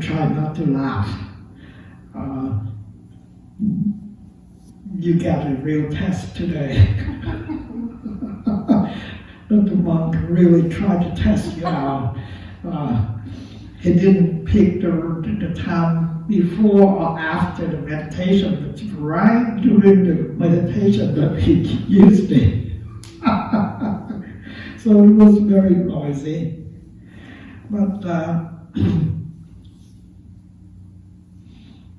try not to laugh. You got a real test today. Dr. Monk really tried to test you out. He didn't pick the time before or after the meditation, but right during the meditation that he used it. So it was very noisy. But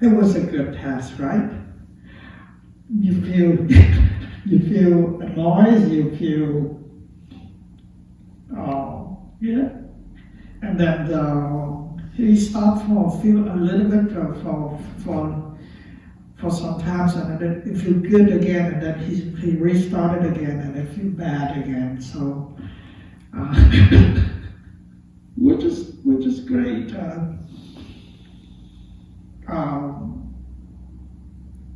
it was a good test, right? You feel a noise, you feel and then he starts to feel a little bit for some times, and then it feels good again, and then he restarted again, and it feels bad again. So, which is great.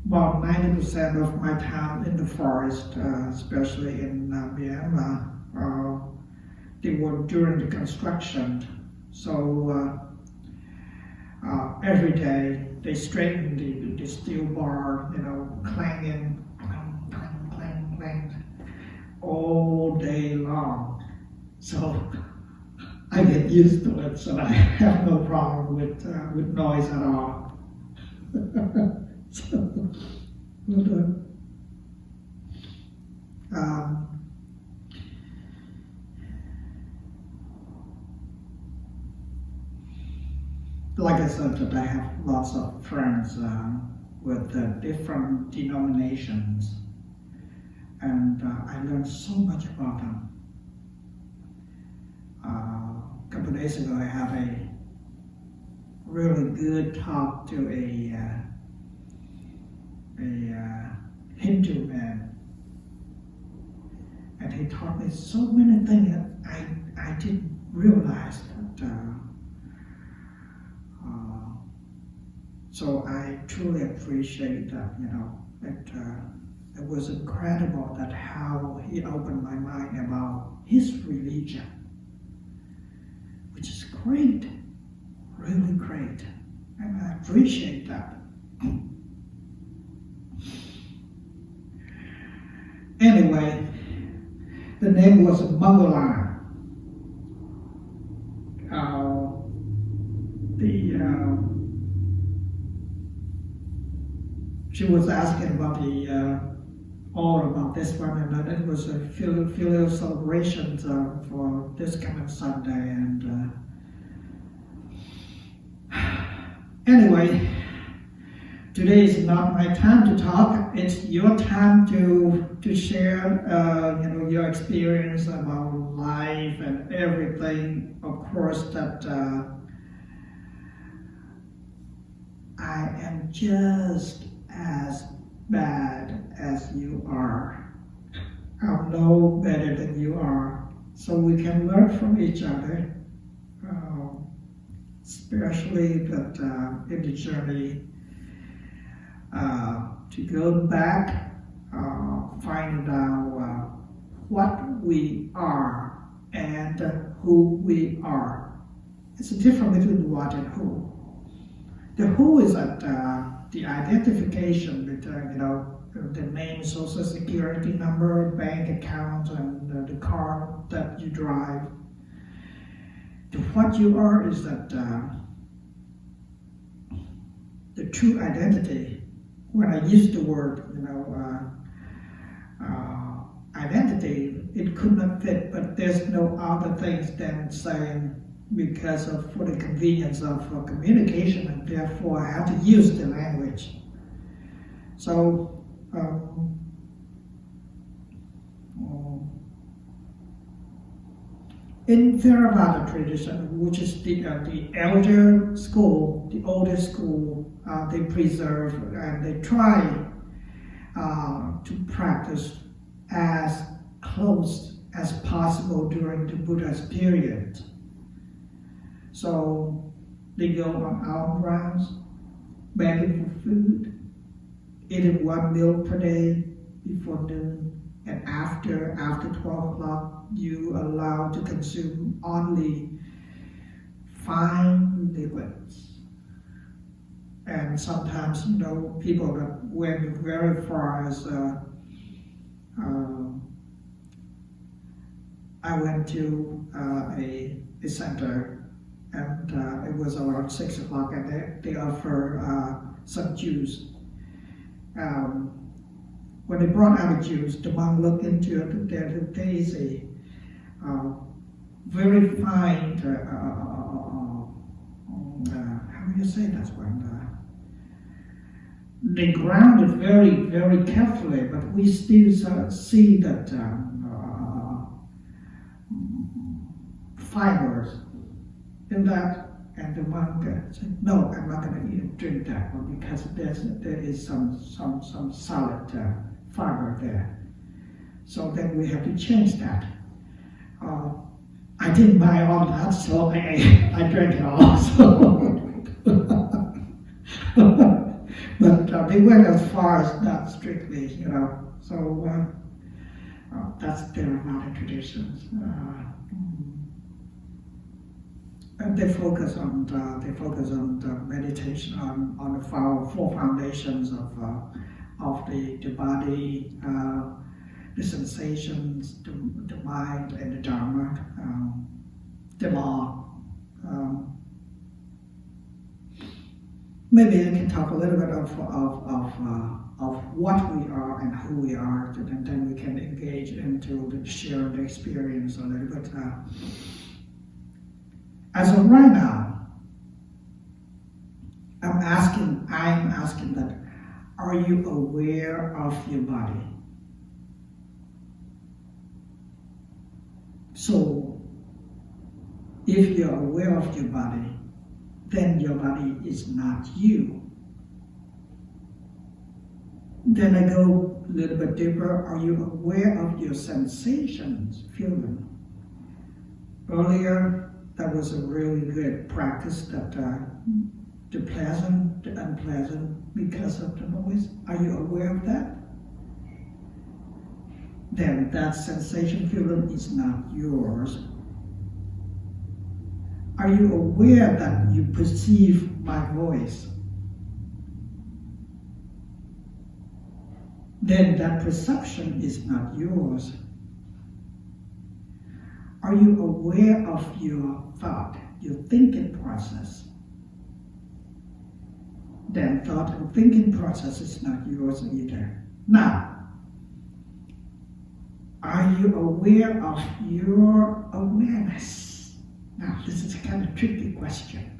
About 90% of my time in the forest, especially in Myanmar, they were during the construction. So every day they straighten the steel bar, clanging, clang, clang, clang, clang, all day long. So I get used to it, so I have no problem with noise at all. Like I said, that I have lots of friends with different denominations, and I learned so much about them. A couple of days ago, I had a really good talk to a Hindu man, and he taught me so many things that I didn't realize that. So I truly appreciate that. It was incredible that how he opened my mind about his religion, which is great, really great, and I appreciate that. Anyway, the name was Mangala. She was asking about all about this one, and it was a filial celebration for this coming Sunday. And anyway, today is not my time to talk. It's your time to share, your experience about life and everything. Of course, that I am just as bad as you are. I'm no better than you are. So we can learn from each other, especially that in the journey to go back, find out what we are and who we are. It's a difference between what and who. The who is at the identification between, the name, social security number, bank account, and the car that you drive. The what you are is that the true identity. When I use the word, identity, it could not fit, but there's no other things than saying because for the convenience of communication, and therefore I have to use the language. So, in Theravada tradition, which is the elder school, the oldest school, they preserve and they try to practice as close as possible during the Buddha's period. So they go on alms rounds, begging for food, eating one meal per day before noon, and after 12 o'clock, you are allowed to consume only fine liquids. And sometimes, people that went very far as I went to a center, and it was around 6 o'clock, and they offer some juice. When they brought out the juice, the monk looked into it. There is a very fine, how do you say that one? They ground it very, very carefully, but we still see that fibers in that. And the monk said, "No, I'm not going to drink that one because there is some solid fiber there. So then we have to change that." I didn't buy all that, so I drank it all. But they went as far as that strictly, So that's Theravada traditions. And they focus on the meditation on the four foundations of the body, the sensations, the mind, and the Dharma, the law. Maybe I can talk a little bit of what we are and who we are, and then we can engage into the shared experience a little bit. As of right now, I'm asking that, are you aware of your body? So, if you're aware of your body, then your body is not you. Then I go a little bit deeper. Are you aware of your sensations, feeling? Earlier, that was a really good practice, that the pleasant, the unpleasant, because of the noise. Are you aware of that? Then that sensation, feeling is not yours. Are you aware that you perceive my voice? Then that perception is not yours. Are you aware of your thought, your thinking process? Then thought and thinking process is not yours either. Now, are you aware of your awareness? Now, this is a kind of tricky question.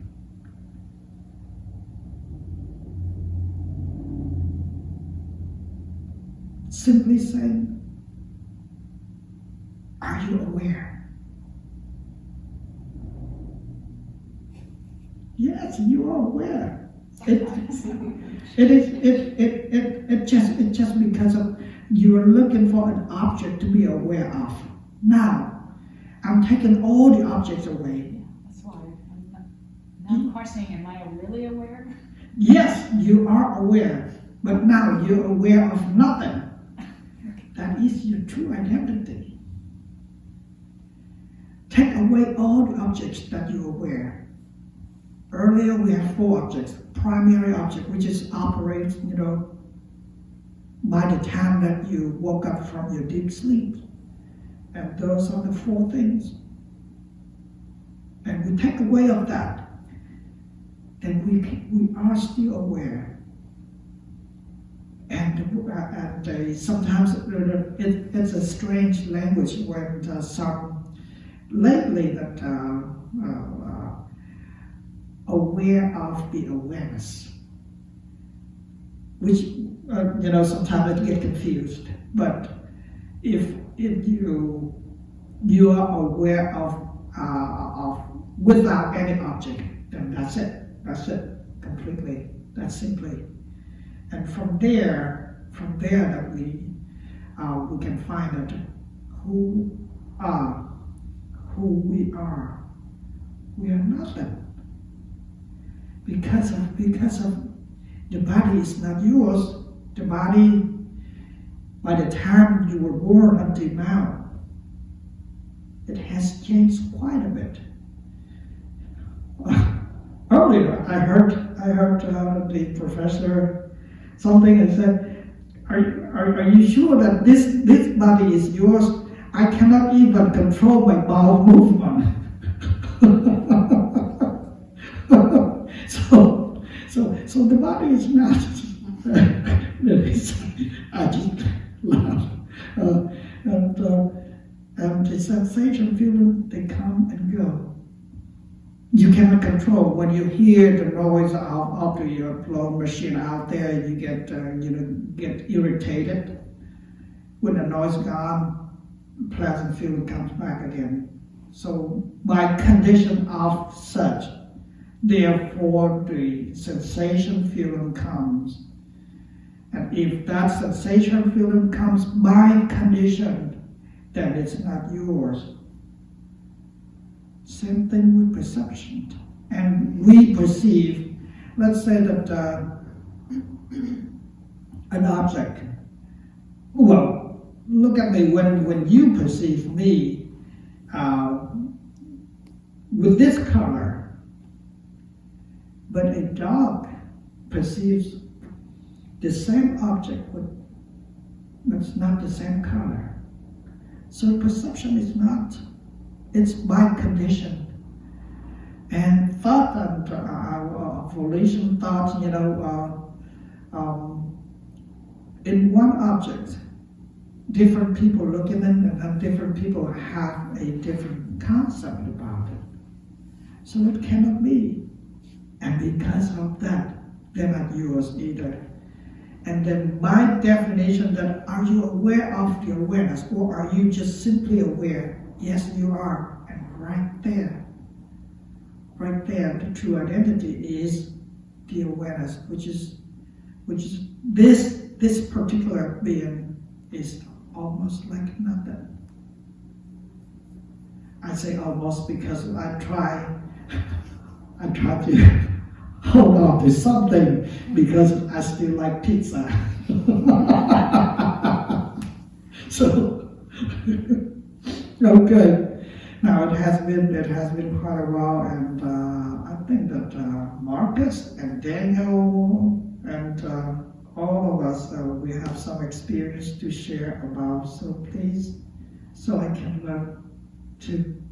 Simply saying, are you aware? Yes, you are aware. It just because of you are looking for an object to be aware of. Now, I'm taking all the objects away. That's why I'm questioning, am I really aware? Yes, you are aware, but now you're aware of nothing. That is your true identity. Take away all the objects that you're aware. Earlier we have 4 objects. Primary object, which is operates, by the time that you woke up from your deep sleep. And those are the 4 things. And we take away of that, then we are still aware. And sometimes it's a strange language when lately that aware of the awareness, which sometimes it gets confused. But if you are aware of without any object, then that's it completely. That's simply. And from there that we can find out who we are. We are nothing. Because of the body is not yours. The body, by the time you were born until now, it has changed quite a bit. Earlier, I heard I heard the professor something and said, are you sure that this body is yours? I cannot even control my bowel movement. so the body is not. I just laugh. And the sensation, feeling, they come and go. You cannot control. When you hear the noise of your blow machine out there, you get get irritated. When the noise gone, pleasant feeling comes back again. So by condition of such, therefore the sensation feeling comes. And if that sensation feeling comes by condition, then it's not yours. Same thing with perception. And we perceive, let's say that an object. Well, look at me, when you perceive me with this color, but a dog perceives the same object but it's not the same color. So perception is not, it's by condition. And thought and volition thought, in one object, different people look at it and different people have a different concept about it. So it cannot be. And because of that, they're not yours either. And then by definition, that are you aware of the awareness, or are you just simply aware? Yes, you are. And right there, the true identity is the awareness, which is this particular being is almost like nothing. I say almost because I try to hold on to something because I still like pizza. So, okay. Now it has been quite a while, and I think that Marcus and Daniel and all of us, we have some experience to share about. So please, so I can learn to.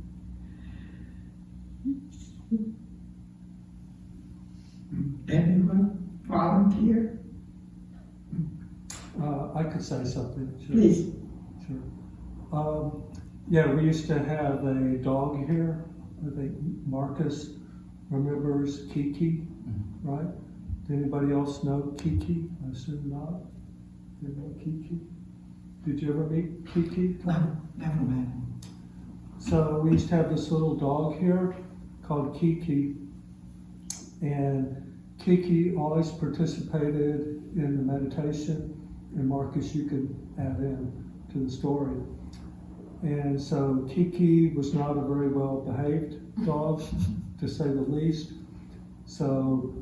Anyone volunteer? I could say something. Sure. Please. Sure. Yeah, we used to have a dog here. I think Marcus remembers Kiki, right? Did anybody else know Kiki? I assume not. You know Kiki? Did you ever meet Kiki? No, never met. So we used to have this little dog here called Kiki, and Kiki always participated in the meditation, and Marcus, you could add in to the story. And so Kiki was not a very well behaved dog, to say the least. So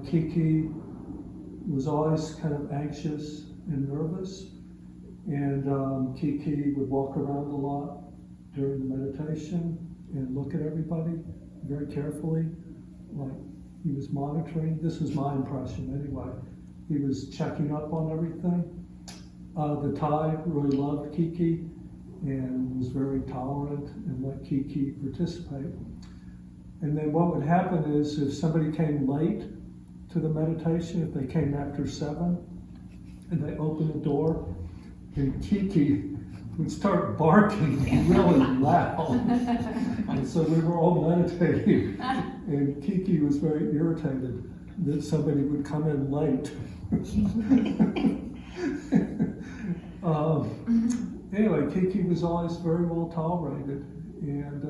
Kiki was always kind of anxious and nervous, and Kiki would walk around a lot during the meditation and look at everybody very carefully, like he was monitoring. This was my impression anyway. He was checking up on everything. The Thay really loved Kiki and was very tolerant and let Kiki participate. And then what would happen is if somebody came late to the meditation, if they came after 7 and they opened the door, and Kiki would start barking really loud. And so we were all meditating, and Kiki was very irritated that somebody would come in late. Anyway, Kiki was always very well tolerated, and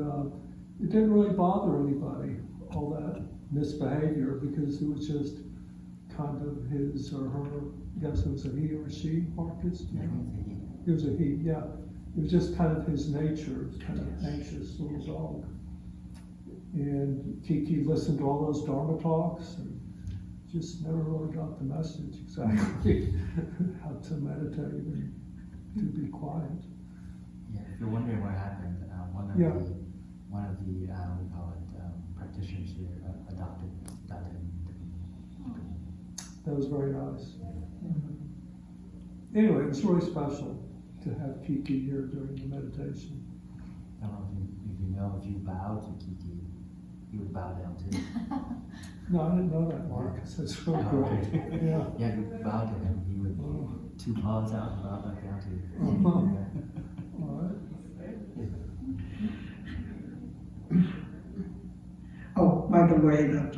it didn't really bother anybody, all that misbehavior, because it was just kind of his or her, I guess it was a he or a she, Marcus? It was a he, yeah. It was just kind of his nature, kind of anxious little dog. And Kiki listened to all those Dharma talks and just never really got the message exactly how to meditate and to be quiet. Yeah, if you're wondering what happened, one of the we call it practitioners here adopted that. That was very nice. Mhm. Anyway, it's really special to have Kiki here during the meditation. I don't know if you know, if you bow to Kiki, he would bow down too. No, I didn't know that, Marcus. That's really Oh, great. okay. Yeah. Yeah, if you bow to him, he would Oh. two paws out and bow back down to you. Uh-huh. All right. Oh, by the way, that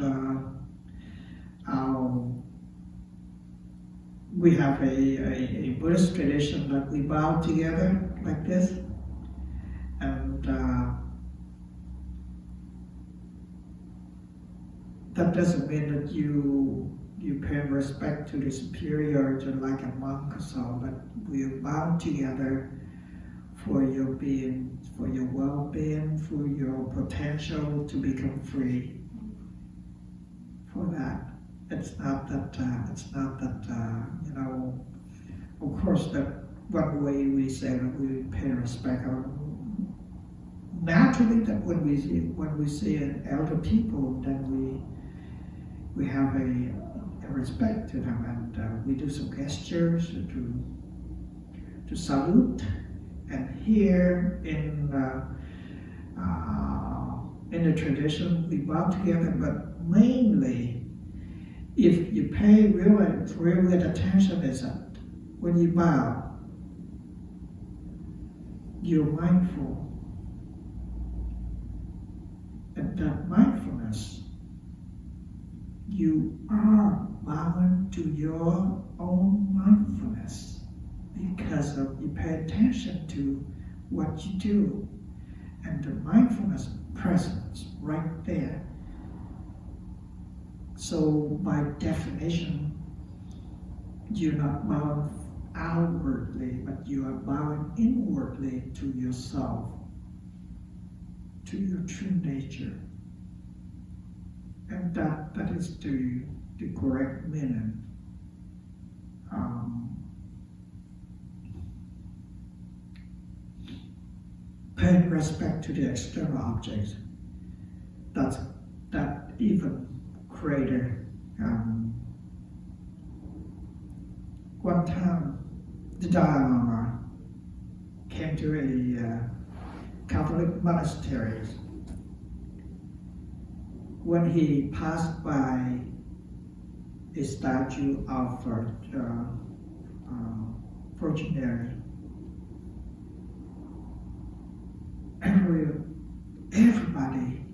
we have a Buddhist tradition that we bow together like this, and that doesn't mean that you pay respect to the superior, to like a monk or so, but we bow together for your being, for your well-being, for your potential to become free. For that, it's not that you know. Of course, that one way we say that we pay respect. Naturally, that when we see an elder people, then we have a respect to them, and we do some gestures to salute. And here in the tradition, we bow together, but mainly, if you pay real good attention, is that when you bow, you're mindful. And that mindfulness, you are bowing to your own mindfulness because of you pay attention to what you do, and the mindfulness presence right there. So by definition, you're not bowing outwardly, but you are bowing inwardly to yourself, to your true nature. And that is the correct meaning. Paying respect to the external objects, that even greater. One time, the Dalai Lama came to a Catholic monastery. When he passed by a statue of Virgin Mary, everybody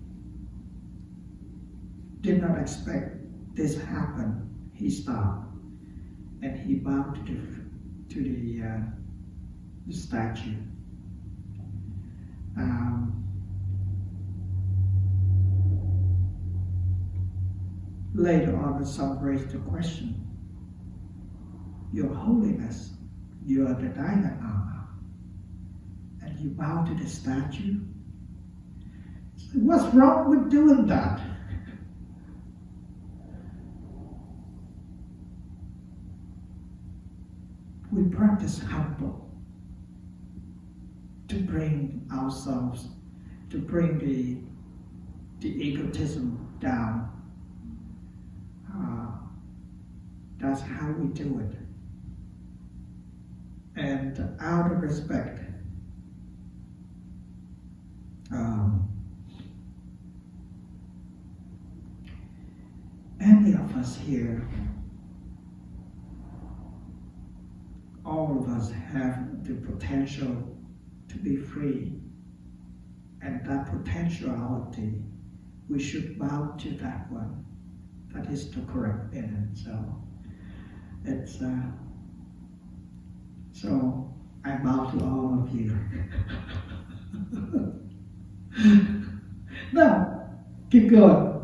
did not expect this happen. He stopped and he bowed to the statue. Later on, some raised the question, Your Holiness, you are the Dalai Lama, and you bow to the statue? What's wrong with doing that? We practice humble to bring ourselves, to bring the egotism down. That's how we do it. And out of respect, any of us here, all of us have the potential to be free. And that potentiality, we should bow to that one. That is the correct meaning. So it's so I bow to all of you. Now, keep going,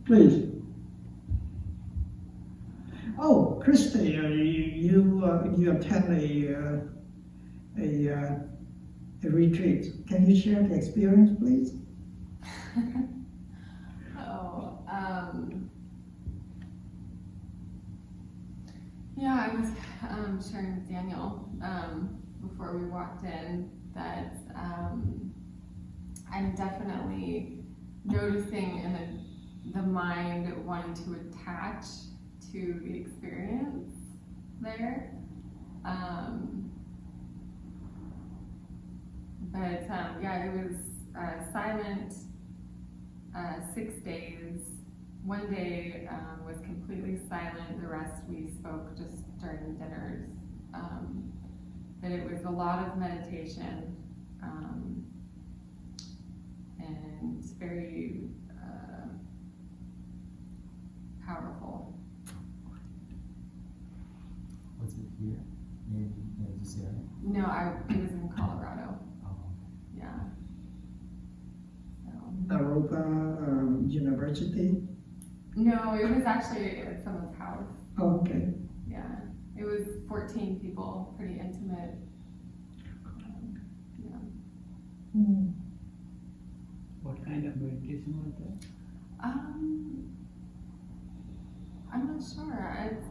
please. Oh, Christy, you attend a retreat. Can you share the experience, please? Yeah, I was sharing with Daniel before we walked in that I'm definitely noticing in the mind wanting to attach to the experience there. Yeah, it was silent 6 days. One day was completely silent. The rest we spoke just during dinners. But it was a lot of meditation and very powerful. Was it here in this area? No, it was in Colorado. Oh, Yeah. So. Naropa University. No, it was actually at someone's house. Oh, okay. Yeah. It was 14 people, pretty intimate. Yeah. What kind of meditation was that? I'm not sure. It's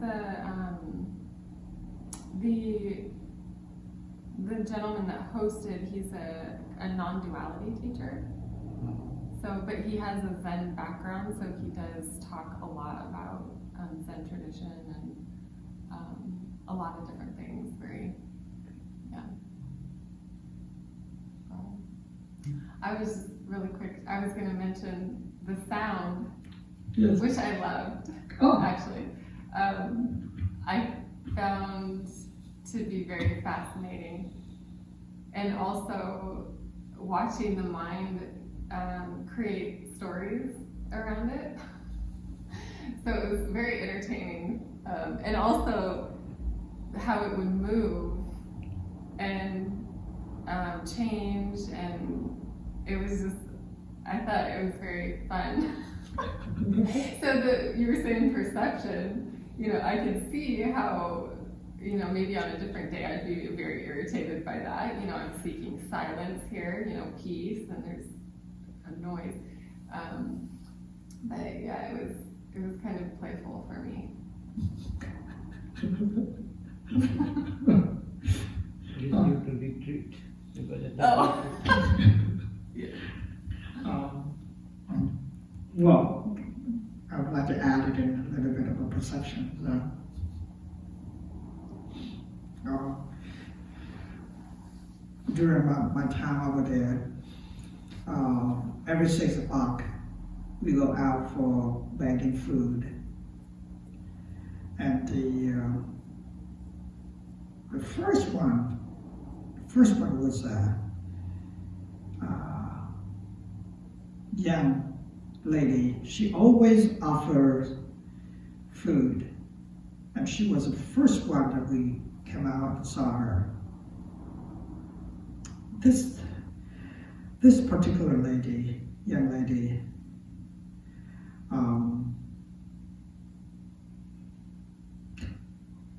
the gentleman that hosted, he's a non-duality teacher. So, but he has a Zen background, so he does talk a lot about Zen tradition and a lot of different things. Very, yeah. I was really quick. I was going to mention the sound, Yes. which I loved. Oh. Actually, I found to be very fascinating, and also watching the mind create stories around it. So it was very entertaining, and also how it would move and change, and it was just, I thought it was very fun. So you were saying perception, I could see how, maybe on a different day I'd be very irritated by that. I'm seeking silence here, peace, and there's a noise. But yeah, it was kind of playful for me. You need to retreat because of Oh. Well, I would like to add it in a little bit of a perception. During my time over there, every 6 o'clock, we go out for bagging food. And the first one was a young lady. She always offers food, and she was the first one that we came out and saw her. This particular young lady, I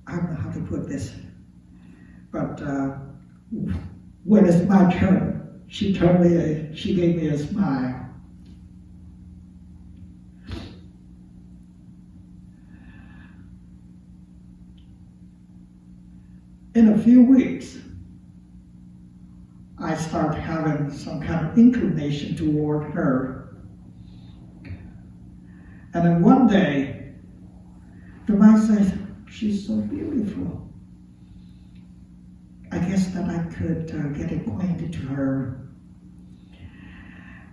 don't know how to put this, but when it's my turn, she gave me a smile. In a few weeks, I start having some kind of inclination toward her. And then one day, the mind says, she's so beautiful. I guess that I could get acquainted to her.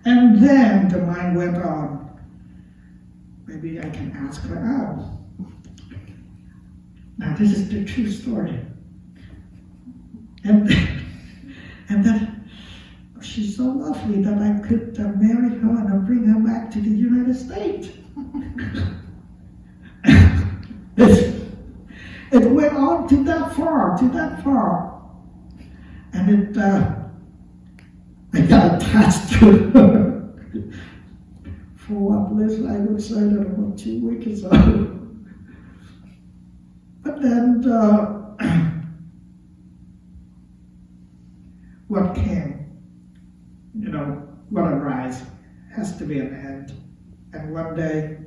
And then the mind went on, maybe I can ask her out. Now this is the true story. And then she's so lovely that I could marry her and bring her back to the United States. It went on to that far. And I got attached to her for at least I would say that about 2 weeks or so. But then what came, what arises has to be an end. And one day,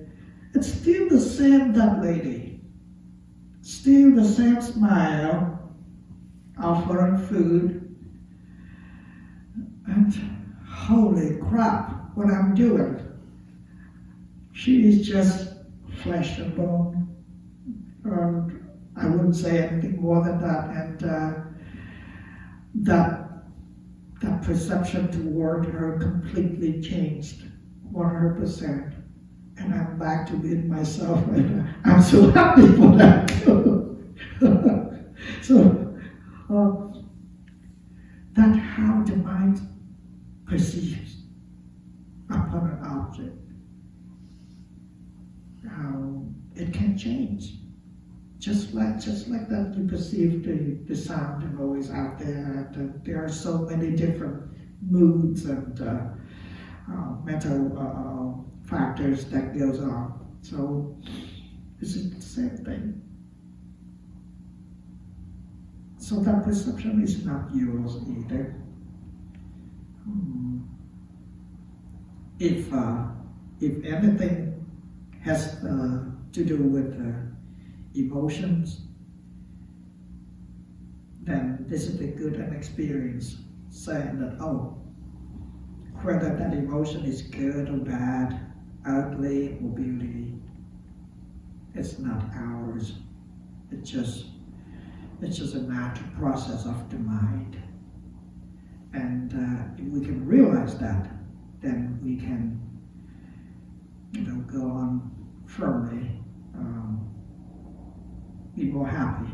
it's still the same, that lady, still the same smile, offering food, and holy crap, what I'm doing. She is just flesh and bone. I wouldn't say anything more than that. And that perception toward her completely changed, 100%. And I'm back to being myself, and I'm so happy for that. So that's how the mind perceives upon an object. How it can change. Just like that, you perceive the sound and always out there. And, there are so many different moods and mental factors that goes on. So this is the same thing. So that perception is not yours either. If anything has to do with emotions, then this is a good experience, saying that, oh, whether that emotion is good or bad, ugly or beauty, it's not ours. It's just a natural process of the mind. And if we can realize that, then we can, go on firmly, be more happy.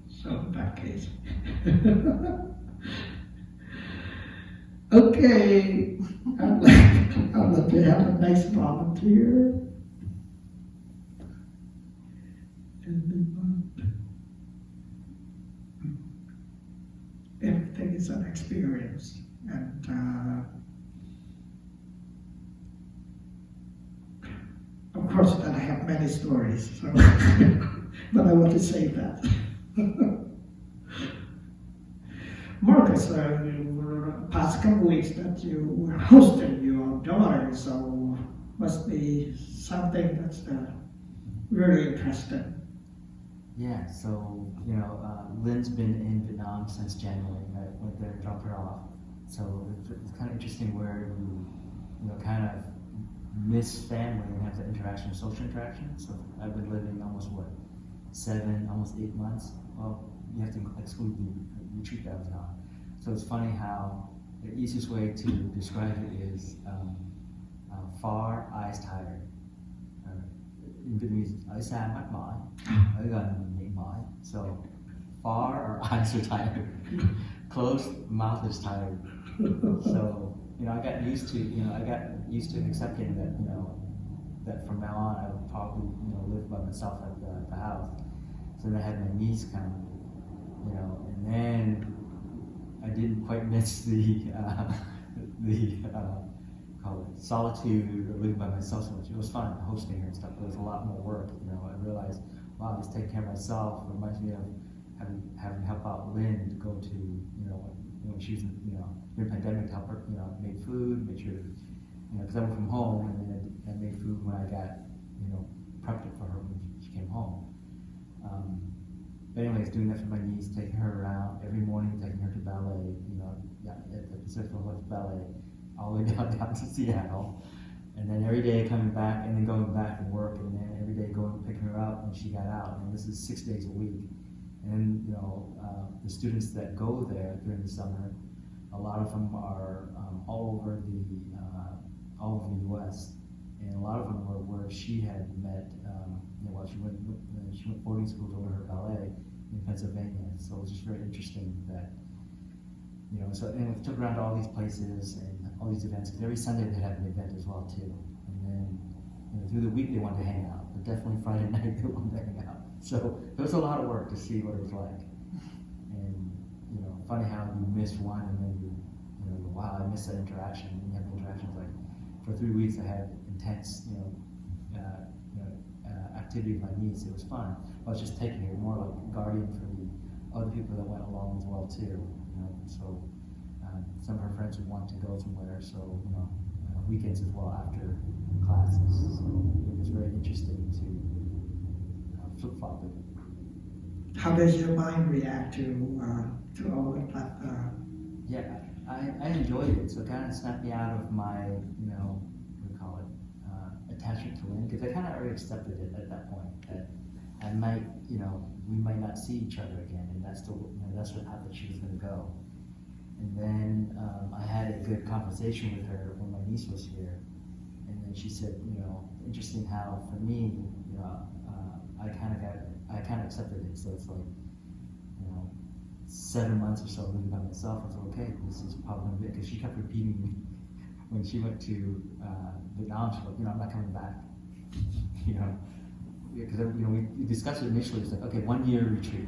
So in that case. Okay, I'll let you have a nice volunteer. Everything is an experience, and of course that I have many stories, so but I want to save that. Marcus, past couple weeks that you were hosting your daughter, so must be something that's really interesting. Yeah, so, Lynn's been in Vietnam since January. I went there and dropped her off. So it's kind of interesting where you kind of miss family and have the social interaction. So I've been living almost 8 months. Well, you have to exclude the retreat that I was on. So it's funny how the easiest way to describe it is far, eyes tired. In Vietnamese, eyes xa mắt mỏi, ở gần miệng mỏi. So far, our eyes are tired. Close, mouth is tired. So I got used to accepting that that from now on I would probably live by myself at the house. So then I had my niece come, and then I didn't quite miss the call it solitude or living by myself so much. It was fun hosting her and stuff, but it was a lot more work. I realized, wow, just taking care of myself reminds me of having help out Lynn to go to when she was during pandemic to help her make food, make sure because I went from home and then I made food when I got prepped it for her when she came home. But anyways, doing that for my niece, taking her around every morning, taking her to ballet, at the Pacific Northwest Ballet, all the way down to Seattle. And then every day coming back and then going back and work, and then every day going picking her up when she got out. And this is 6 days a week. And the students that go there during the summer, a lot of them are all over the U.S. And a lot of them were where she had met while she went boarding school to learn her ballet in Pennsylvania. So it was just very interesting that so and we took her around to all these places and all these events, because every Sunday they had an event as well too. And then through the week they wanted to hang out, but definitely Friday night they wanted to hang out. So it was a lot of work to see what it was like. And funny how you miss one and then you wow, I miss that interaction. And you have interactions like for 3 weeks I had intense activity with my niece. It was fun. I was just taking her more like a guardian for the other people that went along as well too. So some of her friends would want to go somewhere. So weekends as well after classes. So it was very interesting to flip flop it. How does your mind react to all of that? Yeah, I enjoyed it. So it kind of snapped me out of my, what do you call it, attachment to Lynn, because I kind of already accepted it at that point, that I might, we might not see each other again, and that's that's the path that she was going to go. And then I had a good conversation with her when my niece was here, and then she said, interesting how for me, I kind of accepted it. So it's like, 7 months or so living by myself. I was like, okay, this is probably it, because she kept repeating me when she went to Vietnam. She's like, I'm not coming back. Because we discussed it initially. It's like, okay, 1 year retreat.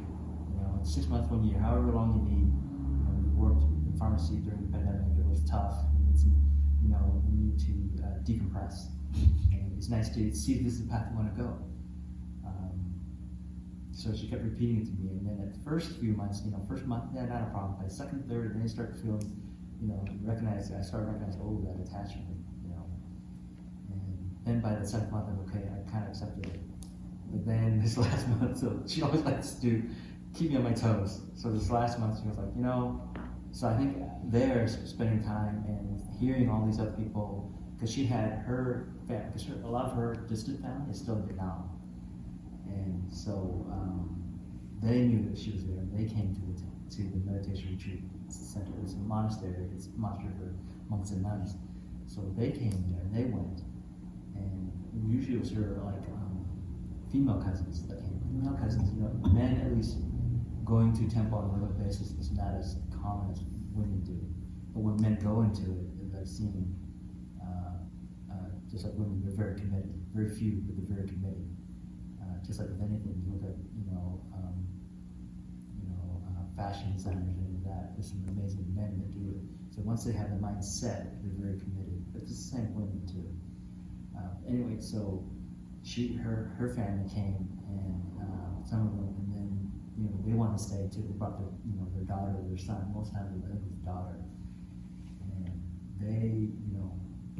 6 months, 1 year, however long you need. We worked in pharmacy during the pandemic. It was tough. We need to decompress. And it's nice to see if this is the path you want to go. So she kept repeating it to me, and then at the first few months, first month, yeah, not a problem. By second, third, then I started feeling, I started recognizing, that attachment, And then by the second month, I'm okay, I kind of accepted it. But then this last month, so she always likes to keep me on my toes. So this last month, she was like, so I think there, spending time and hearing all these other people, because she had her family, because a lot of her distant family is still in Vietnam. And so they knew that she was there, and they came to the meditation retreat center. It's a monastery. It's a monastery for monks and nuns. So they came there, and they went. And usually it was her female cousins that came. Female cousins, men at least going to temple on a regular basis is not as common as women do. But when men go into it, I've seen just like women, they're very committed. Very few, but they're very committed. Just like with anything, you look at fashion designers and that. There's some amazing men that do it. So once they have the mind set, they're very committed. But it's the same women too. Anyway, so her family came, and some of them, and then they wanted to stay too. They brought their daughter or their son. Most times it was daughter, and they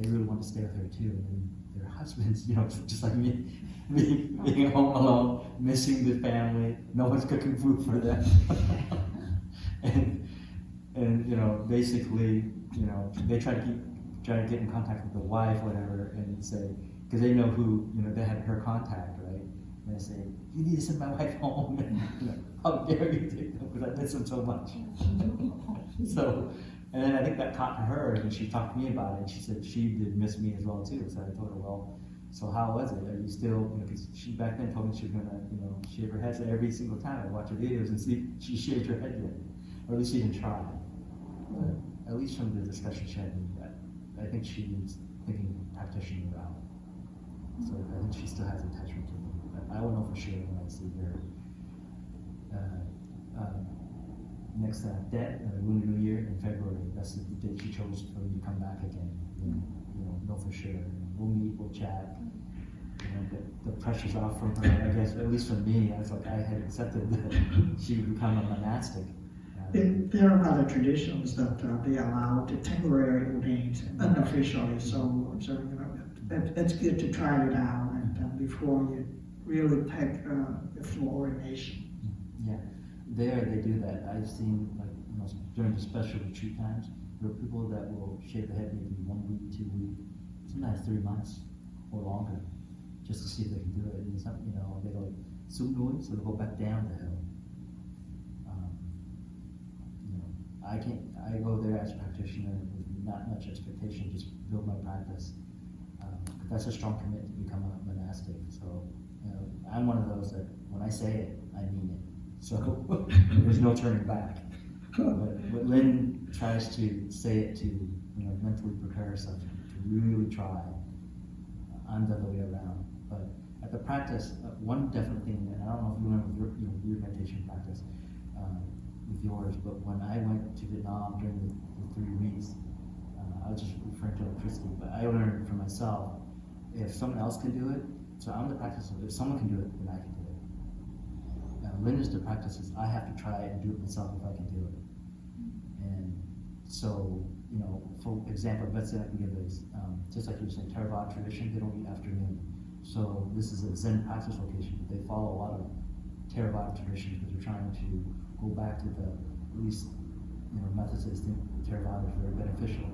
really wanted to stay with her too. And then their husbands, just like me, being home alone, missing the family, no one's cooking food for them, and basically, they try to get in contact with the wife, whatever, and say, because they know who, they had her contact, right? And they say, you need to send my wife home, and how dare you take them, because I miss them so much. So, and then I think that caught to her, and she talked to me about it, and she said she did miss me as well too. So I told her, well, so how was it? Are you still, because she back then told me she was gonna, shave her head. So every single time I watch her videos and see she shaved her head yet, or at least she didn't try. But at least from the discussion she had, I think she's thinking practitioner route. So I think she still has attachment to me. I will know for sure when I see her next Lunar New Year in February. That's the date she chose for me to come back again. Know for sure. We'll meet, we'll chat. The pressure's off from her. I guess at least for me, I was like, I had accepted that she would become a monastic. There are other traditions that they allow the temporary ordained unofficially. So it's good to try it out, and before you really take the full ordination. Yeah, there they do that. I've seen during the special retreat times, there are people that will shave their head maybe 1 week, 2 weeks, sometimes 3 months or longer, just to see if they can do it. And some, they go so they'll go back down the hill. I go there as a practitioner with not much expectation, just build my practice. That's a strong commitment to become a monastic. So, I'm one of those that when I say it, I mean it. So there's no turning back. But Lynn tries to say it to, mentally prepare herself to really try. I'm the other way around. But at the practice, one definite thing, and I don't know if you remember your meditation practice with yours, but when I went to Vietnam during the 3 weeks, I was just referring to electricity, but I learned for myself, if someone else can do it, so I'm the practice of, if someone can do it, then I can do it. Now, Linda's the practice is I have to try and do it myself if I can do it. And so, for example, the best thing I can give is, just like you were saying, Theravada tradition, they don't eat afternoon. So this is a Zen practice location, but they follow a lot of Theravada tradition because they're trying to go back to the, at least, methods that think Theravada is very beneficial.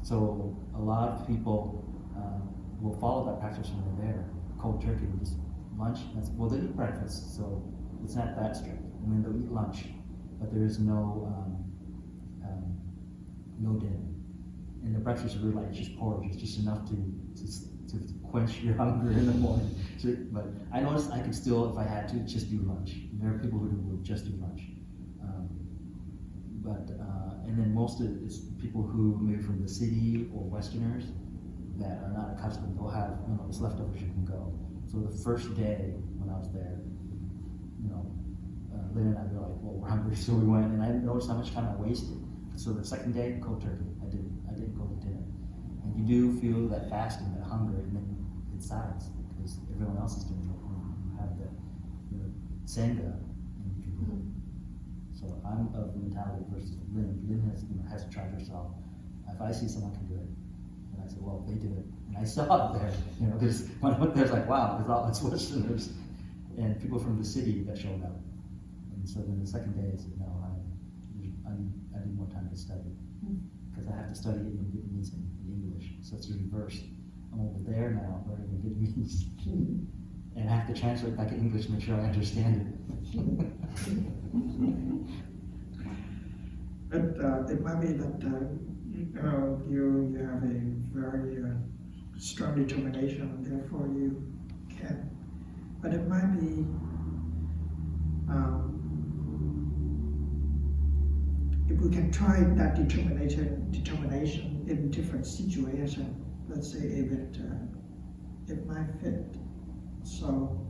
So a lot of people will follow that practice when they're there. Cold turkey, just lunch. Well, they eat breakfast, so it's not that strict. I mean, they'll eat lunch, but there is no dinner. And the breakfast is really like just porridge. It's just enough to quench your hunger in the morning. So, but I noticed I could still, if I had to, just do lunch. There are people who will just do lunch. And then most of it's people who maybe from the city or Westerners that are not accustomed. They'll have, it's leftovers, you can go. So the first day when I was there, Lynn and I were like, well, we're hungry, so we went, and I noticed how much time I wasted. So the second day, cold turkey. I didn't go to dinner. And you do feel that fasting, that hunger, and then it silence because everyone else is doing it. You have the sangha, and you can do it. So I'm of the mentality versus Lynn. Lynn has to try herself. If I see someone can do it, and I say, well, they did it, and I saw it there. Because when I went there, it's like, wow, it's Westerners and people from the city that showed up. And so then the second day, I said, no, I need more time to study because I have to study it in Vietnamese and in English. So it's reversed. I'm over there now learning in Vietnamese, and I have to translate back in English to make sure I understand it. But it might be that you have a very strong determination, and therefore you can. But it might be if we can try that determination in different situations. Let's say if it might fit. So.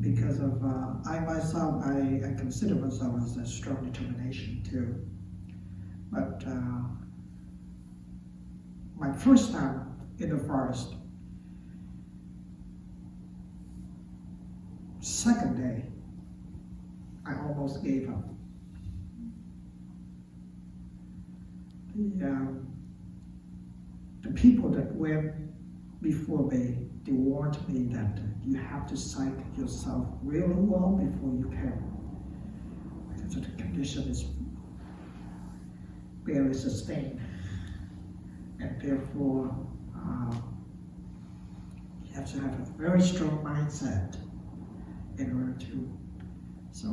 Because of I myself, I consider myself as a strong determination too. But my first time in the forest, second day, I almost gave up. The people that went before me, they warned me that you have to psych yourself really well before you can. Because the condition is barely sustained. And therefore, you have to have a very strong mindset in order to. So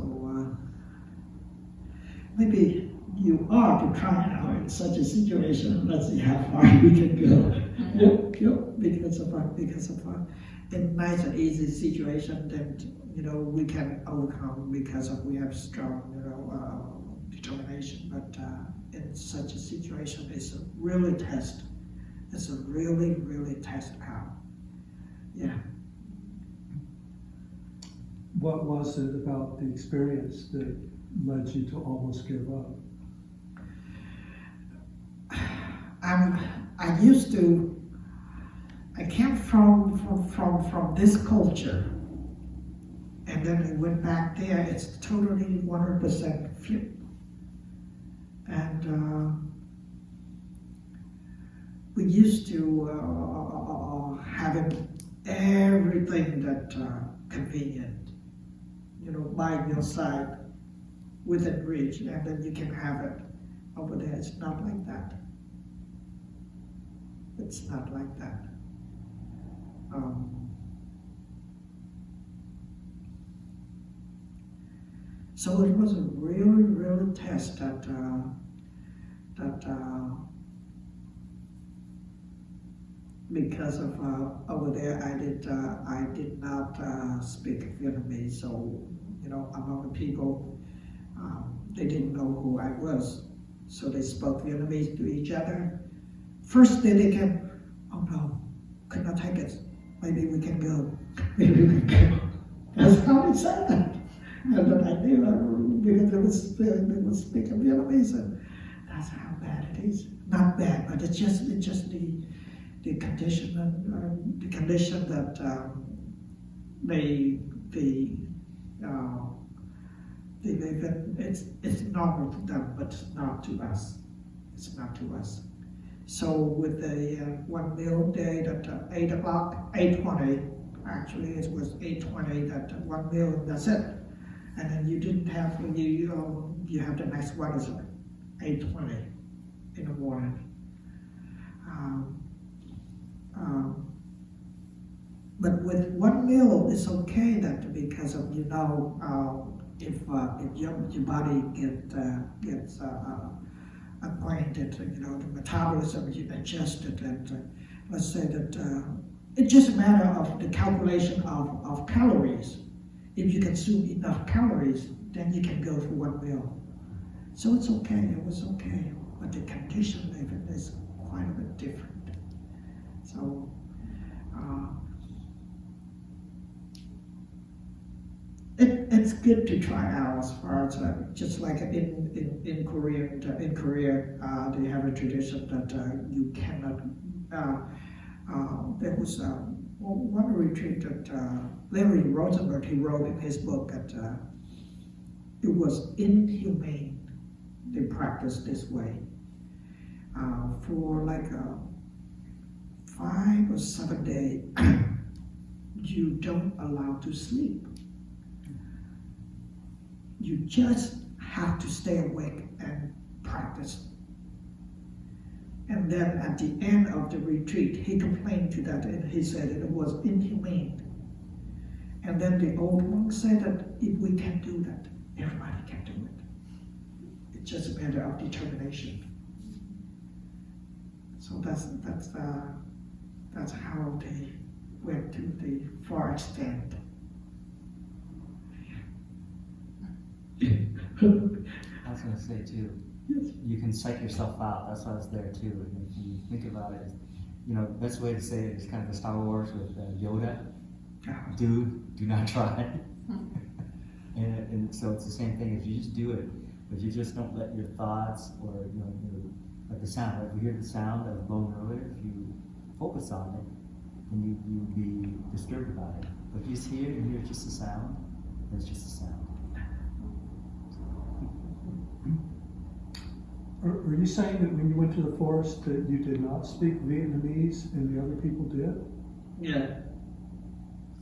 maybe you are to try now in such a situation. Let's see how far we can go. Yep. Because of a nice and easy situation that we can overcome because we have strong determination. But in such a situation, it's a really test. It's a really test out. Yeah. What was it about the experience that led you to almost give up? I came from this culture, and then I went back there. It's totally 100% flip, and we used to having everything that convenient, by your side, within reach, and then you can have it. Over there, it's not like that. It's not like that. So it was a really test that because of over there I did not speak Vietnamese, so among the people they didn't know who I was, so they spoke Vietnamese to each other. First day they came, oh no, could not take it. Maybe we can go. Maybe we can go. That's how they said that. And then I knew because they would speak Vietnamese, and that's how bad it is. Not bad, but it's just the condition and the condition that they live in. It's normal to them, but not to us. It's not to us. So with the one meal day that 8 o'clock, 8:20, actually it was 8:20 that one meal, and that's it. And then you didn't have, you have the next one is 8:20 in the morning. But with one meal, it's okay that because of if your body gets acquainted, the metabolism is adjusted, and let's say that it's just a matter of the calculation of calories. If you consume enough calories, then you can go for one meal. So it's okay. It was okay, but the condition of it is quite a bit different. So. It's good to try out as far as just like in Korea, they have a tradition that you cannot. There was one retreat that Larry Rosenberg he wrote in his book that it was inhumane. They practiced this way for like 5 or 7 days. You don't allow to sleep. You just have to stay awake and practice. And then at the end of the retreat, he complained to that and he said it was inhumane. And then the old monk said that if we can do that, everybody can do it. It's just a matter of determination. So that's how they went to the far extent. I was going to say too, Yes. you can psych yourself out. That's why I was there too. And if you think about it, the best way to say it is kind of the Star Wars with Yoda. Do not try. and so it's the same thing. If you just do it, if you just don't let your thoughts or like the sound. If you hear the sound that was blown earlier, if you focus on it, then you'll be disturbed about it. But if you just hear just the sound, then it's just a sound. Are you saying that when you went to the forest that you did not speak Vietnamese and the other people did? Yeah.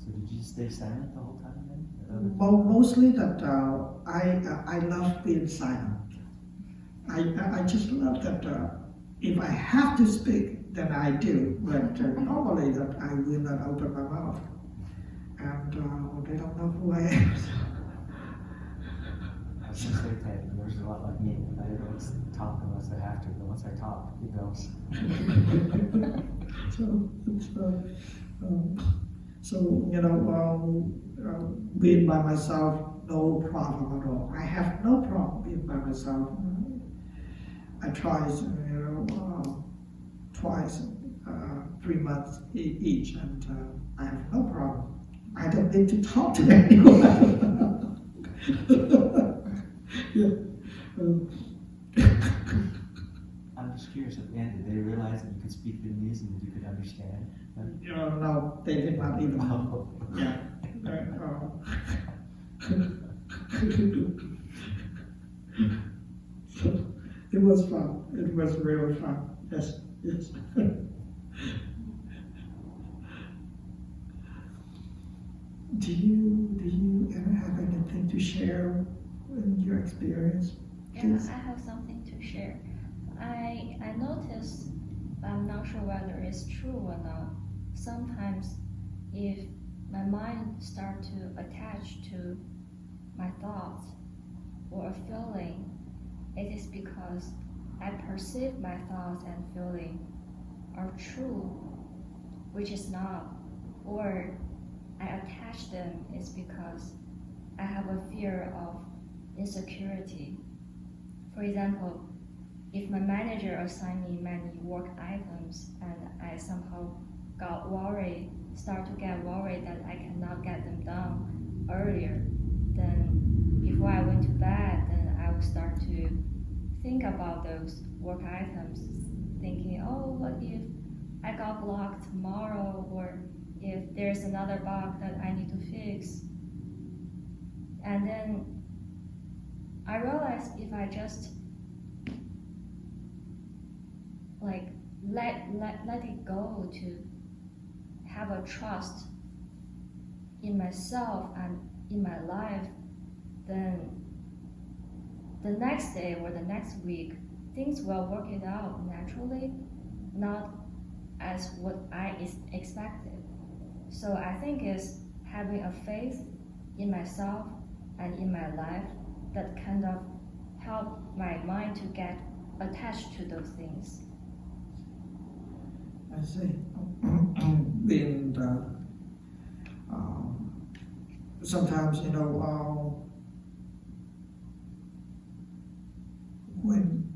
So did you stay silent the whole time then? Mostly that I love being silent. I just love that if I have to speak, then I do. But normally that I will not open my mouth. And they don't know who I am. I was going to say, Thay, yours is a lot like me. I always talk unless I have to, but once I talk, it goes. So it's being by myself, no problem at all. I have no problem being by myself. I tried, twice, 3 months each, and I have no problem. I don't need to talk to anyone. Yeah. I'm just curious, at the end, did they realize that you could speak Vietnamese and that you could understand? No, they did not even. Oh. Yeah. So it was fun. It was really fun. Yes, yes. Do you ever have anything to share in your experience? Yeah, Please? I have something to share. I noticed, I'm not sure whether it's true or not. Sometimes, if my mind starts to attach to my thoughts or a feeling, it is because I perceive my thoughts and feeling are true, which is not, or I attach them is because I have a fear of insecurity. For example, if my manager assigned me many work items and I somehow start to get worried that I cannot get them done earlier, then before I went to bed, then I will start to think about those work items, thinking, oh, what if I got blocked tomorrow, or if there's another bug that I need to fix. And then I realized if I just like let it go, to have a trust in myself and in my life, then the next day or the next week things will work it out naturally, not as what I expected. So I think it's having a faith in myself and in my life that kind of help my mind to get attached to those things. I see. Being sometimes,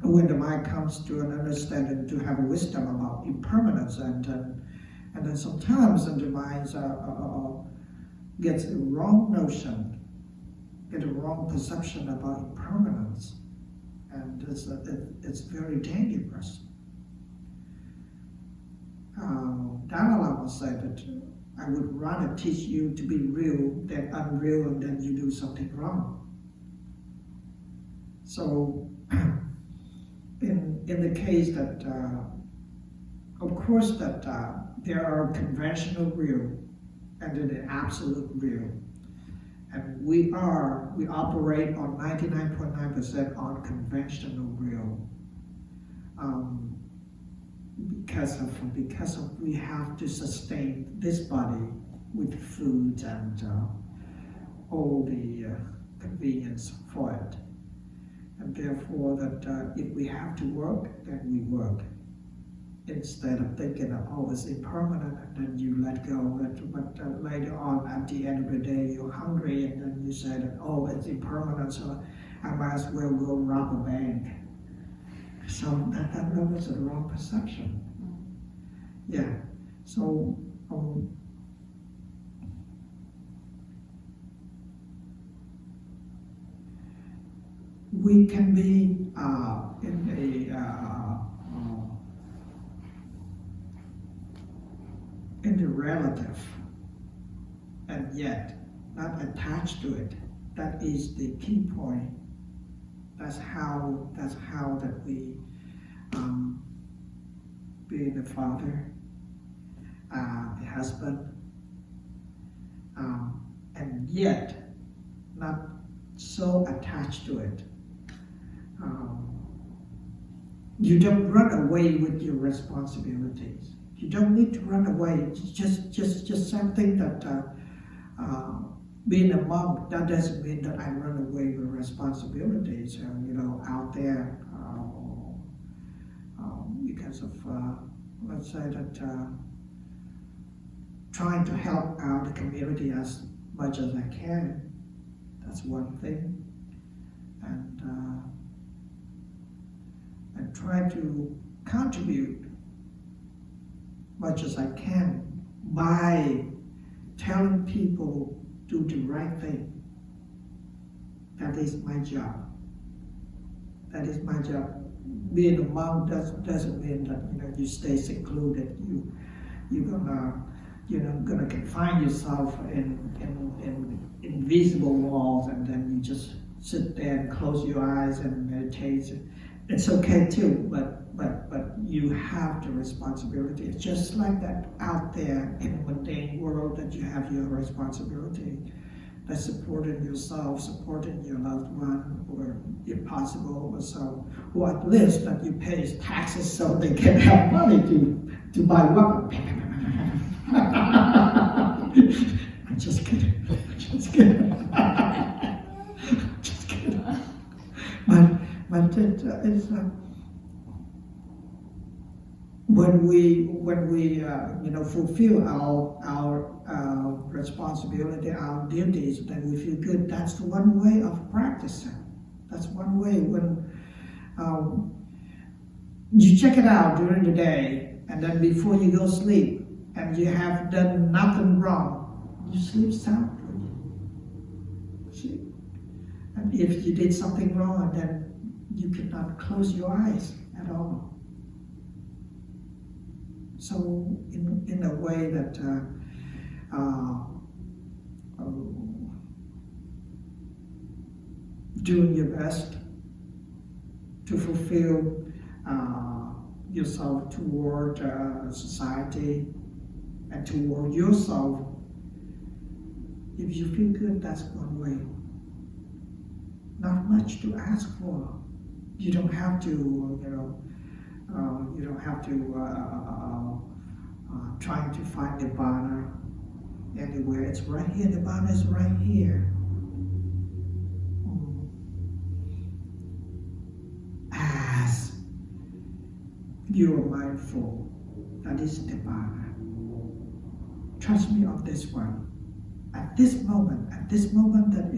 when the mind comes to an understanding, to have a wisdom about impermanence, and then sometimes the mind gets the wrong notion, get a wrong perception about impermanence, and it's very dangerous. Dalai Lama said that I would rather teach you to be real than unreal, and then you do something wrong. So, in the case that, of course, that there are conventional real and then the absolute real, and we operate on 99.9% on conventional real. Because of we have to sustain this body with food and all the convenience for it, and therefore that if we have to work, then we work, instead of thinking of, oh, it's impermanent, and then you let go. But later on, at the end of the day, you're hungry, and then you say that, oh, it's impermanent, so I might as well go rob a bank. So that was the wrong perception. Yeah. So we can be in the relative, and yet not attached to it. That is the key point. That's how that we, being the father, the husband, and yet not so attached to it. You don't run away with your responsibilities. You don't need to run away. Just something that being a monk, that doesn't mean that I run away with responsibilities. Out there, because of let's say that trying to help out the community as much as I can. That's one thing, and try to contribute much as I can by telling people do the right thing. That is my job. That is my job. Being a monk doesn't mean that you stay secluded. You're gonna confine yourself in invisible walls, and then you just sit there and close your eyes and meditate. It's okay too, but you have the responsibility. It's just like that out there in the mundane world, that you have your responsibility. That's supporting yourself, supporting your loved one, or if possible, or at least that you pay taxes so they can have money to buy weapons. I'm just kidding. Just kidding. Just kidding. But it's when we fulfill our responsibility, our duties, then we feel good. That's the one way of practicing. That's one way. When you check it out during the day, and then before you go sleep, and you have done nothing wrong, you sleep soundly. See? And if you did something wrong, then you cannot close your eyes at all. So in a way that doing your best to fulfill yourself toward society and toward yourself, if you feel good, that's one way. Not much to ask for. You don't have to, trying to find Nibbana anywhere. It's right here. Nibbana is right here. As you are mindful, that is Nibbana. Trust me on this one. At this moment, that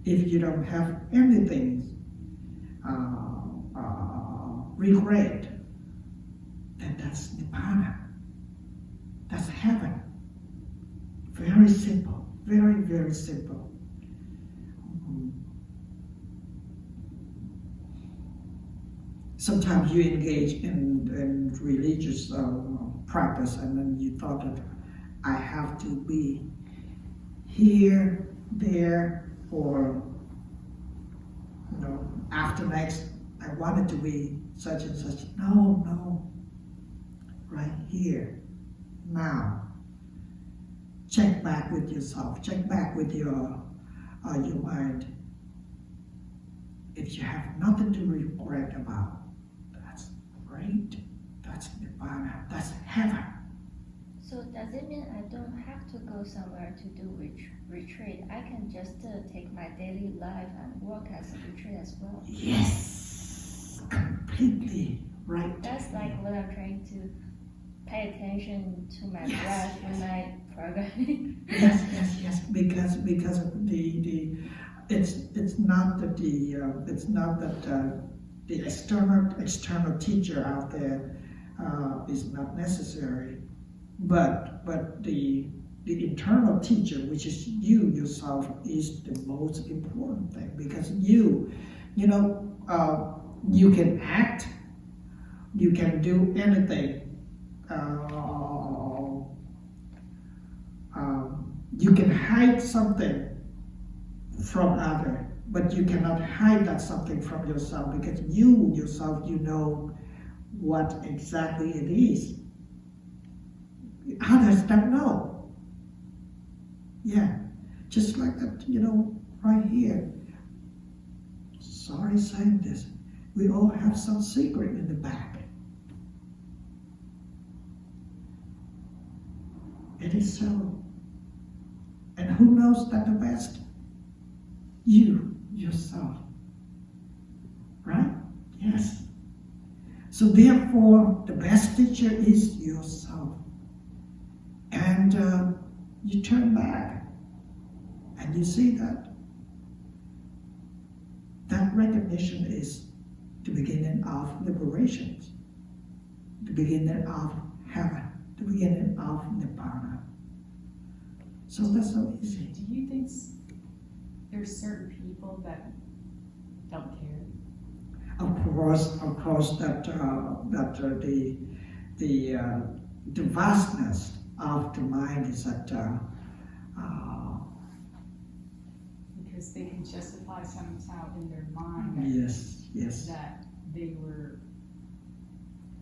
if you don't have anything regret, then that's Nibbana. That's heaven. Very simple. Very, very simple. Sometimes you engage in religious practice, and then you thought that I have to be here, there, or after next, I wanted to be such and such. No, right here, now. Check back with yourself. Check back with your mind. If you have nothing to regret about, that's great. That's Nibbana. That's heaven. So does it mean I don't have to go somewhere to do retreat? I can just take my daily life and work as a retreat as well? Yes, completely right. That's like what I'm trying to pay attention to my breath when I programming. Yes. Because it's not that the external teacher out there is not necessary. But the internal teacher, which is you yourself, is the most important thing, because you can act, you can do anything, you can hide something from other, but you cannot hide that something from yourself, because you yourself, you know what exactly it is. Others don't know. Yeah, just like that, right here. Sorry saying this. We all have some secret in the back. It is so. And who knows that the best? You, yourself. Right? Yes. So therefore, the best teacher is yourself. And you turn back and you see that recognition is the beginning of liberation, the beginning of heaven, the beginning of Nibbana. So that's so easy. Do you think there's certain people that don't care? Of course, that the vastness of the mind is that because they can justify somehow in their mind yes. that they were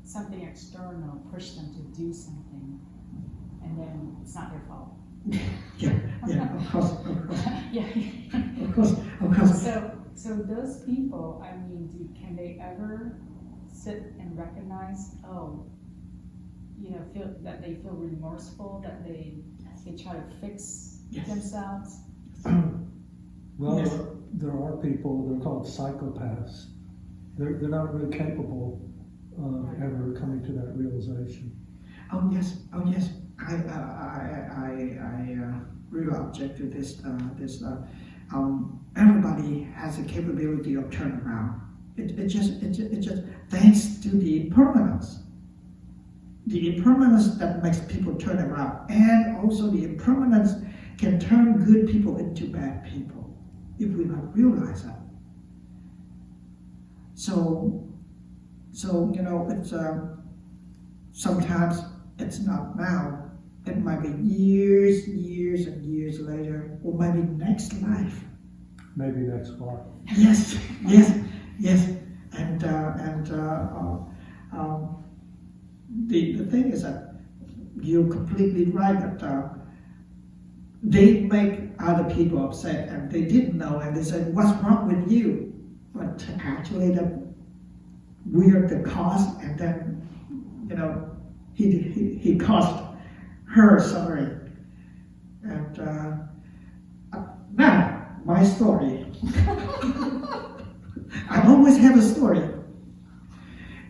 something external pushed them to do something, and then it's not their fault. Yeah, of course. Yeah. Of course. So those people, I mean, can they ever sit and recognize, feel that they feel remorseful, that they try to fix themselves? Well, Yes. there are people, they're called psychopaths. They're not really capable of ever coming to that realization. Oh yes. I really object to this. Everybody has a capability of turnaround. It just thanks to the impermanence. The impermanence that makes people turn around, and also the impermanence can turn good people into bad people if we don't realize that. So it's sometimes it's not now. It might be years and years later, or maybe next life. Maybe next life. Yes. And the thing is that you're completely right that they make other people upset, and they didn't know, and they said, "What's wrong with you?" But actually, that we are the cause, and then he caused her suffering. And now, my story. I always have a story.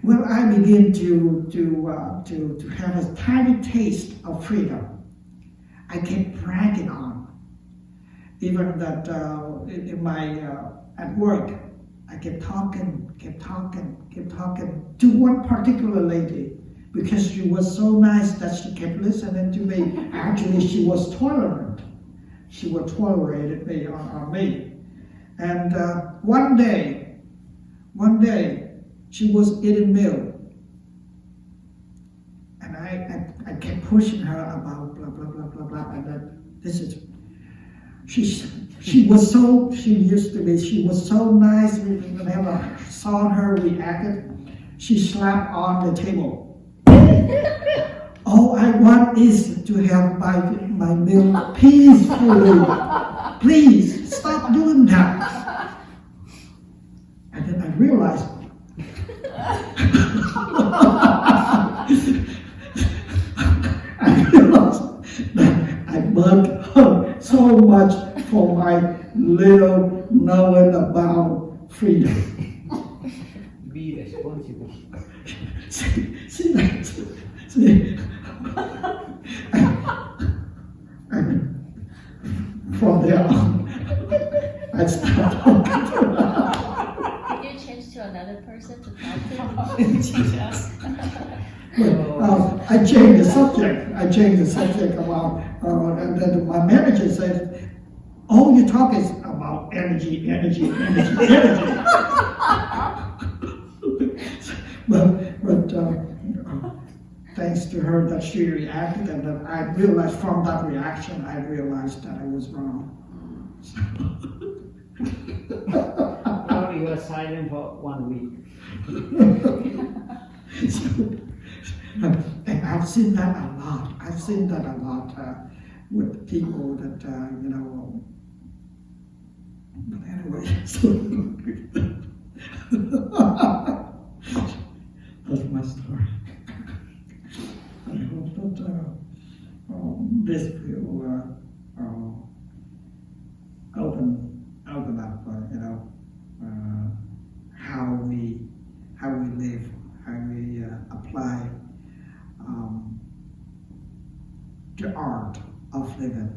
When I begin to have a tiny taste of freedom, I kept bragging on. Even that in my at work, I kept talking to one particular lady because she was so nice that she kept listening to me. Actually, she was tolerant. She would tolerate me on me. And one day, she was eating milk, and I kept pushing her about blah blah blah blah blah. And then this is she was so nice. Whenever I saw her reacted, she slapped on the table. All I want is to have my meal peacefully. Please stop doing that. And then I realized that I bugged her so much for my little knowing about freedom. Be responsible. See, from there on, I stopped talking to her. Did you change to another person to talk to? I changed the subject about, and then my manager said, all you talk is about energy. but thanks to her that she reacted, and then I realized from that reaction, I realized that I was wrong. Now you are silent for 1 week. And I've seen that a lot. With people that, but anyway, so that's my story. I hope that this will open up, how we live, how we apply the art of living,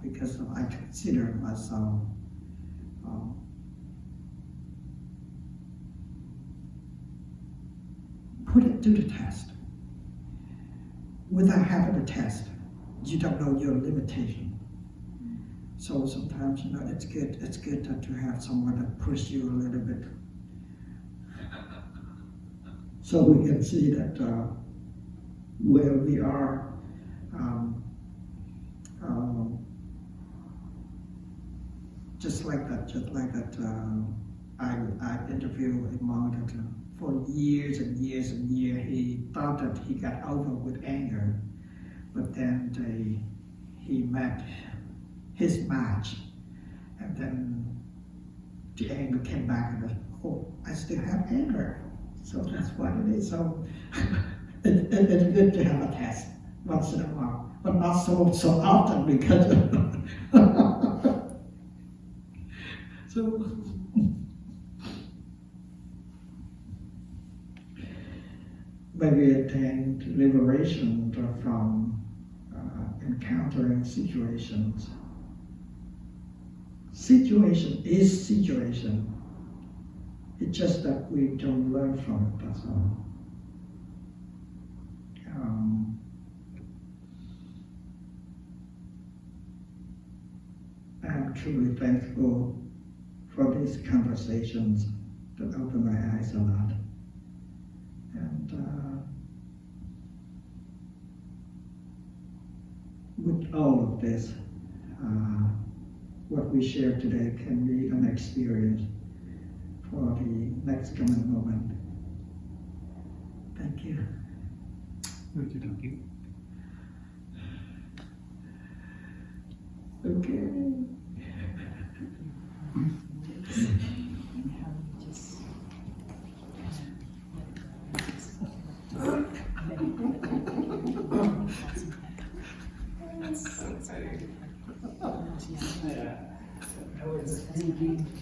because I consider myself put it to the test. Without having a test, you don't know your limitation. So sometimes, it's good that you have someone that pushes you a little bit, so we can see that where we are. Just like that. I interviewed a monk that for years and years and years he thought that he got over with anger, but then he met his match, and then the anger came back, and I still have anger. So that's what it is. So it's good to have a test once in a while, but not so often, because so maybe attain liberation from encountering situations. Situation is situation. It's just that we don't learn from it, that's all. I'm truly thankful for these conversations that open my eyes a lot. And with all of this, what we share today can be an experience for the next coming moment. Thank you. Thank you. Okay. thinking.